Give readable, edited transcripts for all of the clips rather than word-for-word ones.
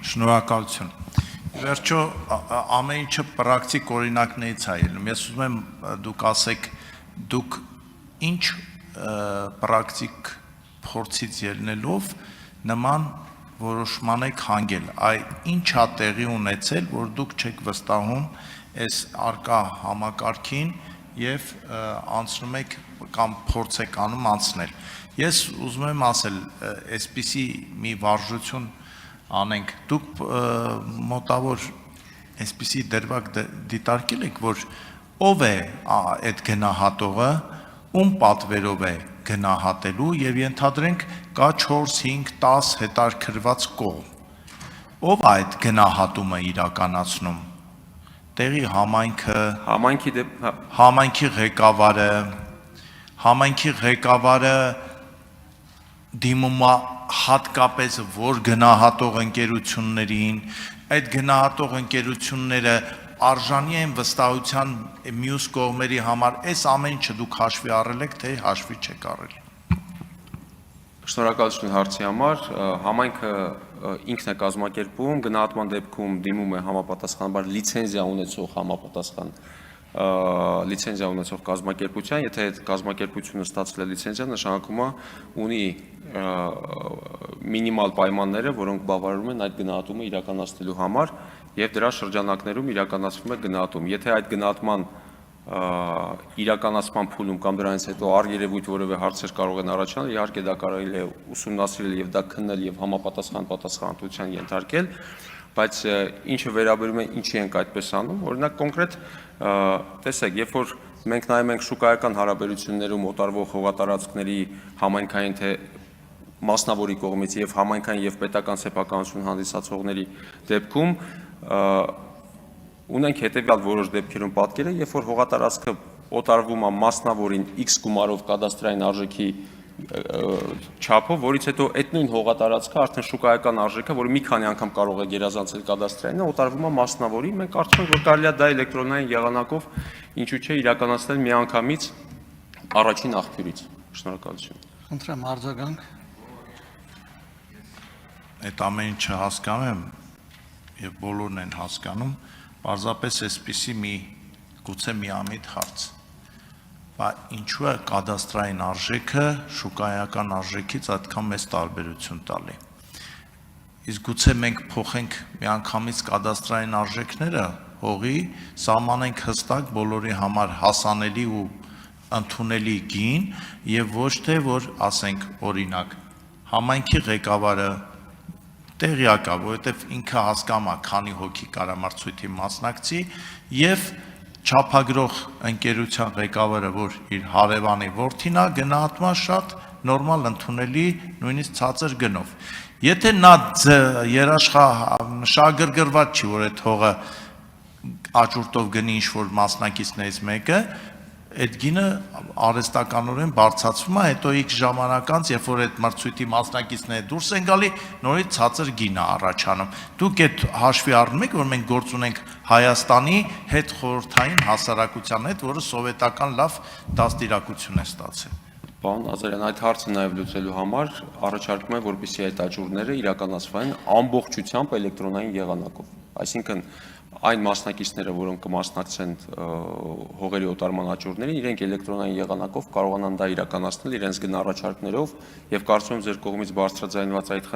Շնորհակալություն։ Վերջո ամեն ինչը պրակտիկ օրինակներից է ելնում։ Ես ուզում եմ դուք ասեք, դուք ինչ պրակտիկ փորձից ելնելով նման որոշման եք հանգել, ինչ է տեղի ունեցել, որ դուք չեք վստահում այս արկա համակարգին եւ անցնում եք կամ փորձ եք անում անցնել։ Ես ուզում եմ ասել, այսպիսի մի վարժություն անենք, դուք մոտավոր այսպիսի դրվագ դիտարկել եք, որ ով է այդ գնահատողը, ում պատվերով է գնահատելու եւ ենթադրենք կա 4, 5, 10 հետաքրքրված կողմ։ Ով է այդ գնահատումը իրականացնում։ Տեղի համայնքի ղեկավարը դիմում է հատկապես որ գնահատող ընկերություններին, այդ գնահատող ընկերությունները արժանի են վստահության մյուս կողմերի համար, այս ամեն ինչը դուք հաշվի առել եք, թե հաշվի չեք առել։ Շնորհակալություն հարցի համար, համայնքը ինքն է կազմակերպում, գնահատման դեպքում դիմում է համապատասխանաբար լիցենզիա ունեցող կազմակերպության, եթե այդ կազմակերպությունը ստացել է լիցենզիա, նշանակում է ունի մինիմալ պայմանները, որոնք բավարարում են այդ գնահատումը իրականացնելու համար եւ դրա շրջանակներում իրականացվում է գնահատում։ Եթե այդ գնահատման իրականացման փուլում կամ դրանից հետո առերևույթ որևէ հարցեր կարող են առաջանալ, իհարկե դա կարելի է ուսումնասիրել եւ դա քննել եւ համապատասխան պատասխանատվության ենթարկել, բայց ինչը վերաբերում է ինչի ենք այդպես անում, օրինակ կոնկրետ տեսեք, երբ որ մենք նայում ենք շուկայական հարաբերություններում օտարվող հողատարածքների համայնքային թե մասնավորի կողմից եւ համայնքային եւ պետական սեփականություն հանդիսացողների դեպքում ունենք հետևյալ որոշ դեպքերում պատկերը, երբ որ հողատարածքը օտարվում է մասնավորին X գումարով կադաստրային արժեքի չափով, որից հետո այդ նույն հողատարածքը արդեն շուկայական արժեքը, որը մի քանի անգամ կարող է գերազանցել կադաստրայինը, օտարվում է մասնավորի, մենք կարծում ենք, որ կարելի է դա էլեկտրոնային եղանակով ինչու՞ չէ իրականացնել միանգամից առաջին աղբյուրից։ Շնորհակալություն։ Խնդրեմ արձագանք։ Այդ ամեն ինչը հասկանում եմ եւ բոլորն են հասկանում, պարզապես այսպիսի գուցե միամիտ հարց։ Բայց ինչու է կադաստրային արժեքը շուկայական արժեքից այդքան մեծ տարբերություն տալի։ Իսկ գուցե մենք փոխենք միանգամից կադաստրային արժեքները հողի, սահմանենք հստակ բոլորի համար հասանելի ու ընդունելի գին եւ ոչ թե որ ասենք օրինակ համայնքի ղեկավարը տեղյակ է, որովհետեւ ինքը հասկանում է քանի հոգի կարամարցույթի մասնակցի եւ չափագրող ընկերության ղեկավարը, որ իր հարևանի որդին է, գնահատում է շատ նորմալ ընդունելի, նույնիսկ ցածր գնով։ Եթե նա շահագրգռված չի, որ այդ հողը աճուրդով գնի ինչ-որ մասնակիցներից մեկը, այդ գինը արհեստականորեն բարձրացվում է, հետո X ժամանակ անց, երբ որ այդ մրցույթի մասնակիցները դուրս են գալի, նորից ցածր գին է առաջանում։ Դուք այդ հաշվի առնում եք, որ մենք գործ ունենք Հայաստանի հետ խորհրդային հասարակության հետ, որը սովետական լավ դաստիարակություն է ստացել։ Պարոն Ազարյան, այդ հարցը նաև լուծելու համար առաջարկում եմ, որպեսզի այդ աճուրդները իրականացվեն ամբողջությամբ էլեկտրոնային եղանակով։ Այսինքն այն մասնակիցները, որոնք կմասնակցեն հողերի օտարման աճուրդներին, իրենք էլեկտրոնային եղանակով կարողանան դա իրականացնել իրենց գնահառաջարկներով եւ կարծում եմ ձեր կողմից բարձրաձայնված այդ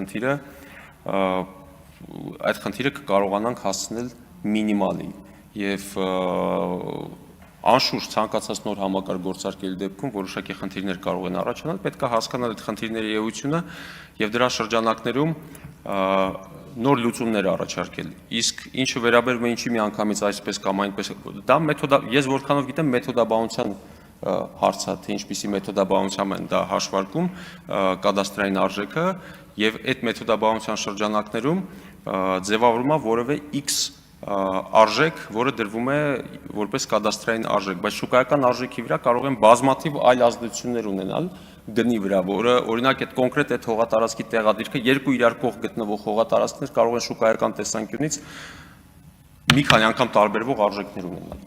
խնդիրը կկարողանանք հասցնել մինիմալի եւ անշուշտ ցանկացած նոր համակարգ գործարկելու դեպքում որոշակի խնդիրներ կարող են առաջանալ, պետք է հասկանալ այդ խնդիրների էությունը եւ դրա շրջանակներում նոր լուծումներ առաջարկել։ Իսկ ինչը վերաբերում է ինչի միանգամից այսպես կամ այնպես, դա ես որքանով գիտեմ մեթոդաբանության հարց է, թե ինչպիսի մեթոդաբանությամբ են դա հաշվարկում կադաստրային արժեքը եւ այդ մեթոդաբանության շրջանակներում ձևավորվում է որևէ X արժեք, որը դրվում է որպես կադաստրային արժեք, բայց շուկայական արժեքի վրա կարող են բազմաթիվ այլ ազդեցություններ ունենալ գնի վրա, որը օրինակ այդ կոնկրետ այդ հողատարածքի տեղադրիքը երկու իրար կողմ գտնվող հողատարածքներ կարող են շուկայական տեսանկյունից մի քանի անգամ տարբերվող արժեքներ ունենալ։